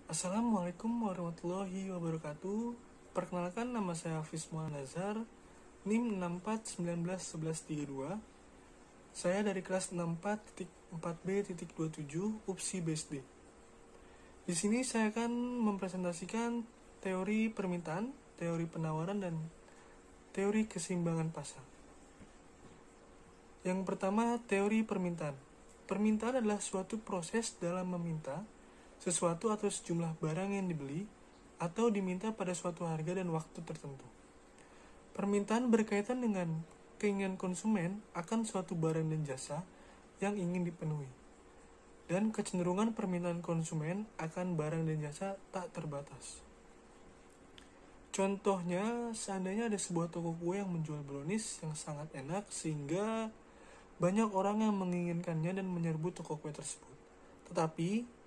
Assalamualaikum warahmatullahi wabarakatuh. Perkenalkan, nama saya Hafiz Muhammad Nazar, NIM 64191132. Saya dari kelas 64.4B.27 UPSI BSD. Di sini saya akan mempresentasikan teori permintaan, teori penawaran, dan teori keseimbangan pasar. Yang pertama, teori permintaan. Permintaan adalah suatu proses dalam meminta sesuatu atau sejumlah barang yang dibeli atau diminta pada suatu harga dan waktu tertentu. Permintaan berkaitan dengan keinginan konsumen akan suatu barang dan jasa yang ingin dipenuhi, dan kecenderungan permintaan konsumen akan barang dan jasa tak terbatas. Contohnya, seandainya ada sebuah toko kue yang menjual brownies yang sangat enak sehingga banyak orang yang menginginkannya dan menyerbu toko kue tersebut. Tetapi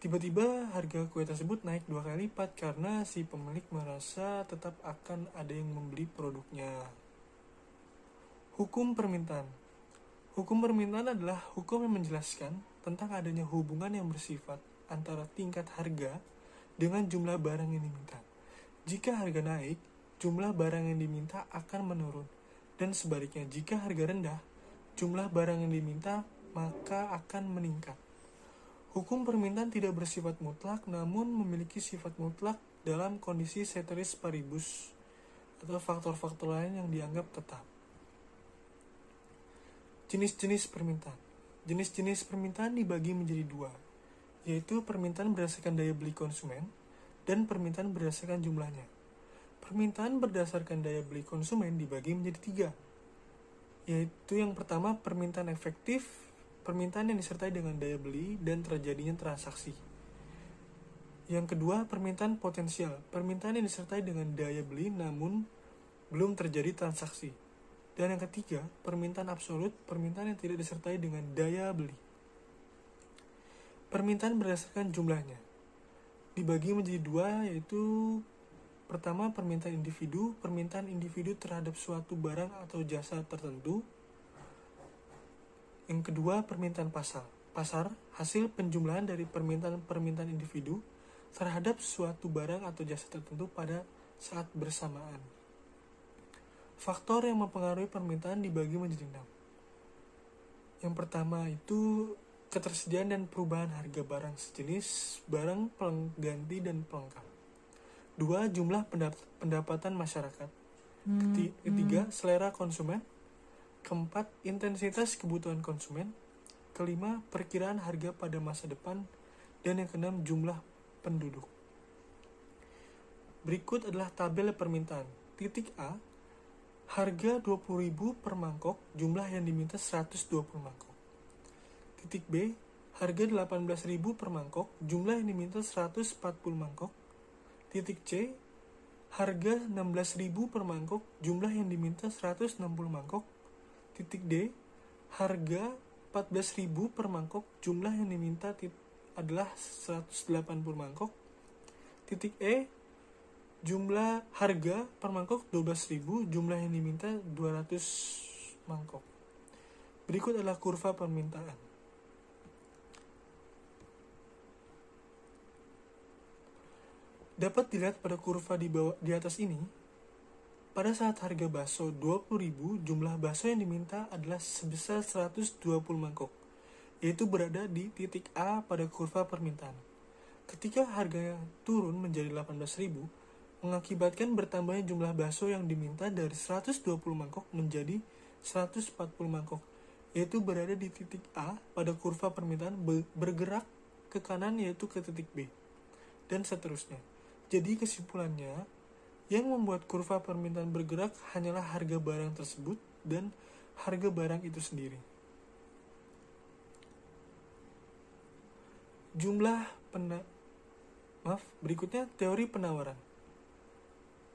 tiba-tiba harga kue tersebut naik 2 kali lipat karena si pemilik merasa tetap akan ada yang membeli produknya. Hukum permintaan. Hukum permintaan adalah hukum yang menjelaskan tentang adanya hubungan yang bersifat antara tingkat harga dengan jumlah barang yang diminta. Jika harga naik, jumlah barang yang diminta akan menurun, dan sebaliknya jika harga rendah, jumlah barang yang diminta maka akan meningkat. Hukum permintaan tidak bersifat mutlak, namun memiliki sifat mutlak dalam kondisi ceteris paribus atau faktor-faktor lain yang dianggap tetap. Jenis-jenis permintaan. Jenis-jenis permintaan dibagi menjadi 2, yaitu permintaan berdasarkan daya beli konsumen dan permintaan berdasarkan jumlahnya. Permintaan berdasarkan daya beli konsumen dibagi menjadi 3, yaitu yang pertama permintaan efektif, permintaan yang disertai dengan daya beli dan terjadinya transaksi. Yang kedua, permintaan potensial, permintaan yang disertai dengan daya beli namun belum terjadi transaksi. Dan yang ketiga, permintaan absolut, permintaan yang tidak disertai dengan daya beli. Permintaan berdasarkan jumlahnya dibagi menjadi 2, yaitu pertama, permintaan individu terhadap suatu barang atau jasa tertentu. Yang kedua, permintaan pasar, hasil penjumlahan dari permintaan individu terhadap suatu barang atau jasa tertentu pada saat bersamaan. Faktor yang mempengaruhi permintaan dibagi menjadi 6. Yang pertama itu ketersediaan dan perubahan harga barang sejenis, barang pengganti dan pelengkap. 2. Jumlah pendapatan masyarakat. Ketiga, selera konsumen. Keempat, intensitas kebutuhan konsumen. Kelima, perkiraan harga pada masa depan. Dan yang keenam, jumlah penduduk. Berikut adalah tabel permintaan. Titik A, harga 20.000 per mangkok, jumlah yang diminta 120 mangkok. Titik B, harga 18.000 per mangkok, jumlah yang diminta 140 mangkok. Titik C, harga 16.000 per mangkok, jumlah yang diminta 160 mangkok. Titik D, harga 14.000 per mangkok, jumlah yang diminta adalah 180 mangkok. Titik E, jumlah harga per mangkok 12.000, jumlah yang diminta 200 mangkok. Berikut adalah kurva permintaan. Dapat dilihat pada kurva di atas ini, pada saat harga bakso 20.000, jumlah bakso yang diminta adalah sebesar 120 mangkok, yaitu berada di titik A pada kurva permintaan. Ketika harganya turun menjadi 18.000, mengakibatkan bertambahnya jumlah bakso yang diminta dari 120 mangkok menjadi 140 mangkok, yaitu berada di titik A pada kurva permintaan bergerak ke kanan yaitu ke titik B, dan seterusnya. Jadi kesimpulannya, yang membuat kurva permintaan bergerak hanyalah harga barang tersebut dan harga barang itu sendiri. Berikutnya teori penawaran.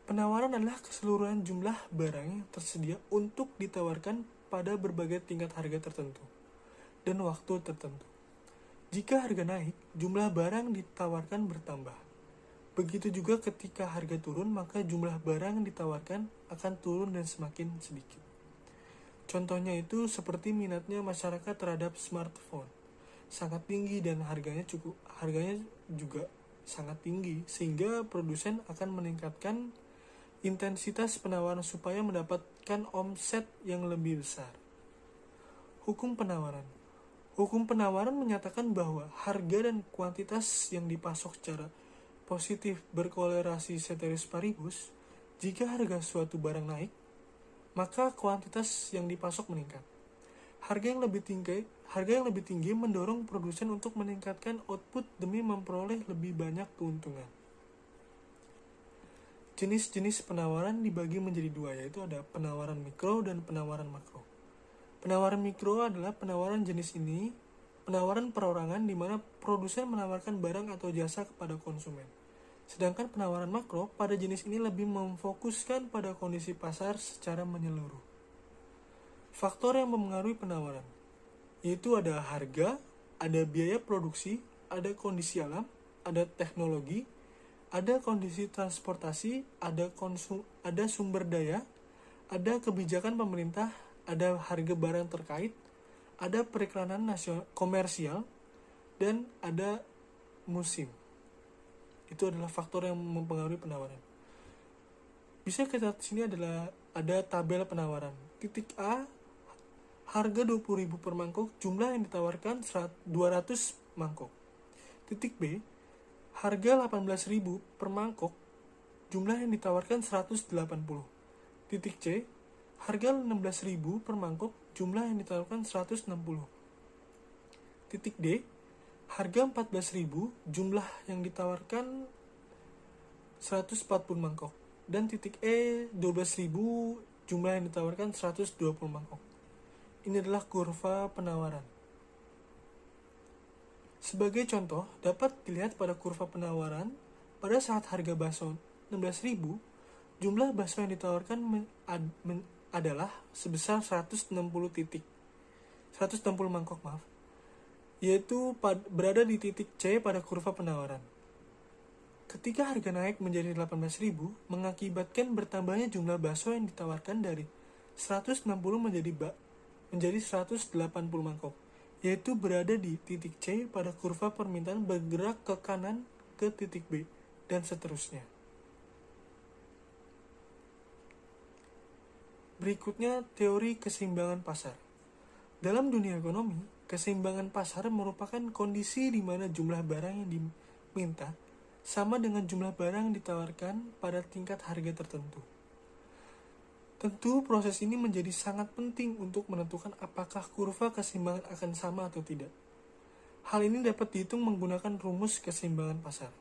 Penawaran adalah keseluruhan jumlah barang yang tersedia untuk ditawarkan pada berbagai tingkat harga tertentu dan waktu tertentu. Jika harga naik, jumlah barang ditawarkan bertambah. Begitu juga ketika harga turun, maka jumlah barang yang ditawarkan akan turun dan semakin sedikit. Contohnya itu seperti minatnya masyarakat terhadap smartphone. sangat tinggi dan harganya juga sangat tinggi, sehingga produsen akan meningkatkan intensitas penawaran supaya mendapatkan omset yang lebih besar. Hukum penawaran. Hukum penawaran menyatakan bahwa harga dan kuantitas yang dipasok secara positif berkolerasi ceteris paribus. Jika harga suatu barang naik, maka kuantitas yang dipasok meningkat. Harga yang lebih tinggi mendorong produsen untuk meningkatkan output demi memperoleh lebih banyak keuntungan. Jenis-jenis penawaran dibagi menjadi dua, yaitu ada penawaran mikro dan penawaran makro. Penawaran mikro adalah penawaran jenis ini, penawaran perorangan di mana produsen menawarkan barang atau jasa kepada konsumen. Sedangkan penawaran makro pada jenis ini lebih memfokuskan pada kondisi pasar secara menyeluruh. Faktor yang mempengaruhi penawaran, yaitu ada harga, ada biaya produksi, ada kondisi alam, ada teknologi, ada kondisi transportasi, ada sumber daya, ada kebijakan pemerintah, ada harga barang terkait, ada periklanan komersial, dan ada musim. Itu adalah faktor yang mempengaruhi penawaran. Bisa kita sini adalah ada tabel penawaran. Titik A, harga 20.000 per mangkok, jumlah yang ditawarkan 200 mangkok. Titik B, harga 18.000 per mangkok, jumlah yang ditawarkan 180. Titik C, harga 16.000 per mangkok, jumlah yang ditawarkan 160. Titik D, harga 14.000, jumlah yang ditawarkan 140 mangkok. Dan titik E, 12.000, jumlah yang ditawarkan 120 mangkok. Ini adalah kurva penawaran. Sebagai contoh, dapat dilihat pada kurva penawaran, pada saat harga bakso 16.000, jumlah bakso yang ditawarkan adalah sebesar 160 mangkok, yaitu berada di titik C pada kurva penawaran. Ketika harga naik menjadi 18.000, mengakibatkan bertambahnya jumlah bakso yang ditawarkan dari 160 menjadi 180 mangkok, yaitu berada di titik C pada kurva permintaan bergerak ke kanan ke titik B, dan seterusnya. Berikutnya, teori keseimbangan pasar. Dalam dunia ekonomi, keseimbangan pasar merupakan kondisi di mana jumlah barang yang diminta sama dengan jumlah barang yang ditawarkan pada tingkat harga tertentu. Tentu proses ini menjadi sangat penting untuk menentukan apakah kurva keseimbangan akan sama atau tidak. Hal ini dapat dihitung menggunakan rumus keseimbangan pasar.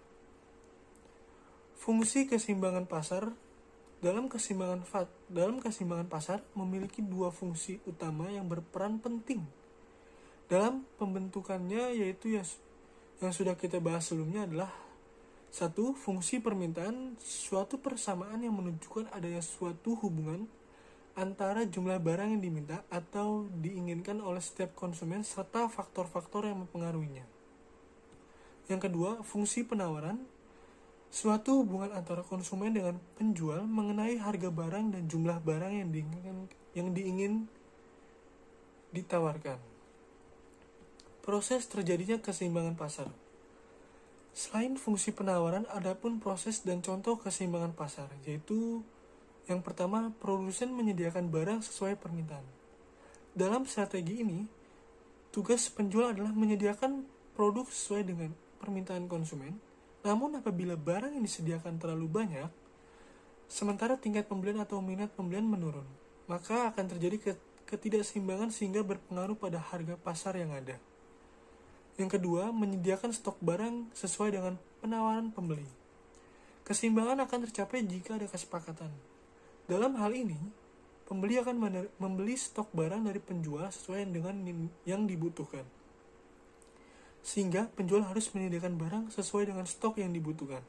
Fungsi keseimbangan pasar dalam keseimbangan pasar memiliki dua fungsi utama yang berperan penting dalam pembentukannya, yaitu yang sudah kita bahas sebelumnya adalah satu, fungsi permintaan, suatu persamaan yang menunjukkan adanya suatu hubungan antara jumlah barang yang diminta atau diinginkan oleh setiap konsumen serta faktor-faktor yang mempengaruhinya. Yang kedua, fungsi penawaran, suatu hubungan antara konsumen dengan penjual mengenai harga barang dan jumlah barang yang diingin ditawarkan. Proses terjadinya keseimbangan pasar. Selain fungsi penawaran, ada pun proses dan contoh keseimbangan pasar, yaitu yang pertama, produsen menyediakan barang sesuai permintaan. Dalam strategi ini, tugas penjual adalah menyediakan produk sesuai dengan permintaan konsumen. Namun apabila barang yang disediakan terlalu banyak, sementara tingkat pembelian atau minat pembelian menurun, maka akan terjadi ketidakseimbangan sehingga berpengaruh pada harga pasar yang ada. Yang kedua, menyediakan stok barang sesuai dengan penawaran pembeli. Keseimbangan akan tercapai jika ada kesepakatan. Dalam hal ini, pembeli akan membeli stok barang dari penjual sesuai dengan yang dibutuhkan. Sehingga penjual harus menyediakan barang sesuai dengan stok yang dibutuhkan.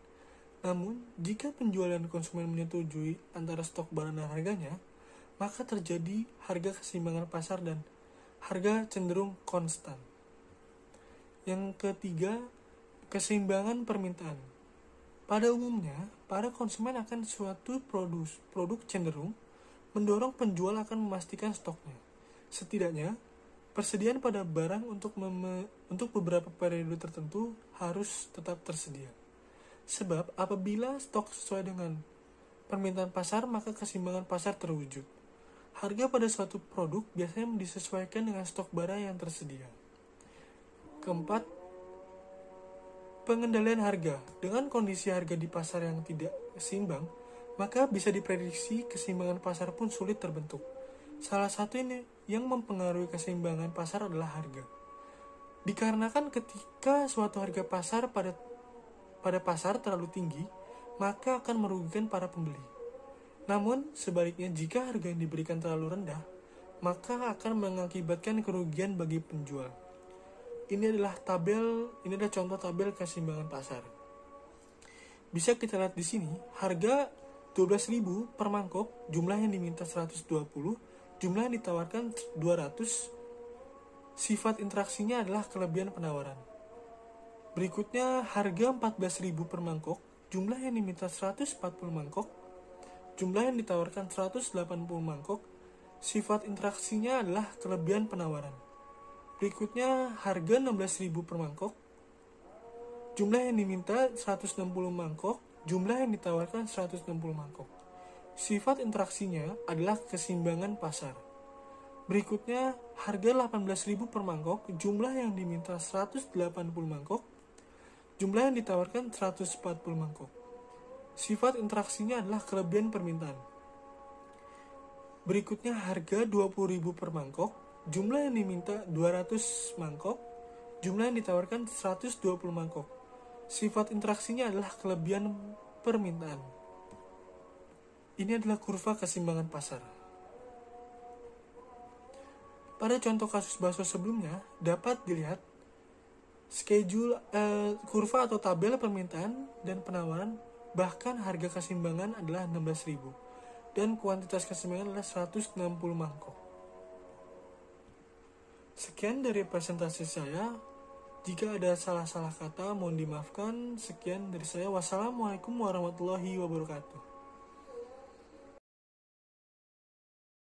Namun, jika penjual dan konsumen menyetujui antara stok barang dan harganya, maka terjadi harga keseimbangan pasar dan harga cenderung konstan. Yang ketiga, keseimbangan permintaan. Pada umumnya, para konsumen akan suatu produk cenderung mendorong penjual akan memastikan stoknya. Setidaknya, Persediaan pada barang untuk beberapa periode tertentu harus tetap tersedia. Sebab apabila stok sesuai dengan permintaan pasar, maka keseimbangan pasar terwujud. Harga pada suatu produk biasanya disesuaikan dengan stok barang yang tersedia. Keempat, pengendalian harga. Dengan kondisi harga di pasar yang tidak seimbang, maka bisa diprediksi keseimbangan pasar pun sulit terbentuk. Salah satu ini yang mempengaruhi keseimbangan pasar adalah harga. Dikarenakan ketika suatu harga pasar pada pasar terlalu tinggi, maka akan merugikan para pembeli. Namun, sebaliknya jika harga yang diberikan terlalu rendah, maka akan mengakibatkan kerugian bagi penjual. Ini adalah contoh tabel keseimbangan pasar. Bisa kita lihat di sini, harga 12.000 per mangkok, jumlah yang diminta 120, jumlah yang ditawarkan 200. Sifat interaksinya adalah kelebihan penawaran. Berikutnya harga 14.000 per mangkok, jumlah yang diminta 140 mangkok, jumlah yang ditawarkan 180 mangkok. Sifat interaksinya adalah kelebihan penawaran. Berikutnya harga 16.000 per mangkok, jumlah yang diminta 160 mangkok, jumlah yang ditawarkan 160 mangkok. Sifat interaksinya adalah keseimbangan pasar. Berikutnya harga 18.000 per mangkok, jumlah yang diminta 180 mangkok, jumlah yang ditawarkan 140 mangkok. Sifat interaksinya adalah kelebihan permintaan. Berikutnya harga 20.000 per mangkok, jumlah yang diminta 200 mangkok, jumlah yang ditawarkan 120 mangkok. Sifat interaksinya adalah kelebihan permintaan. Ini adalah kurva keseimbangan pasar. Pada contoh kasus bakso sebelumnya, dapat dilihat kurva atau tabel permintaan dan penawaran, bahkan harga keseimbangan adalah 16.000 dan kuantitas keseimbangan adalah 160 mangkok. Sekian dari presentasi saya. Jika ada salah-salah kata mohon dimaafkan. Sekian dari saya. Wassalamualaikum warahmatullahi wabarakatuh.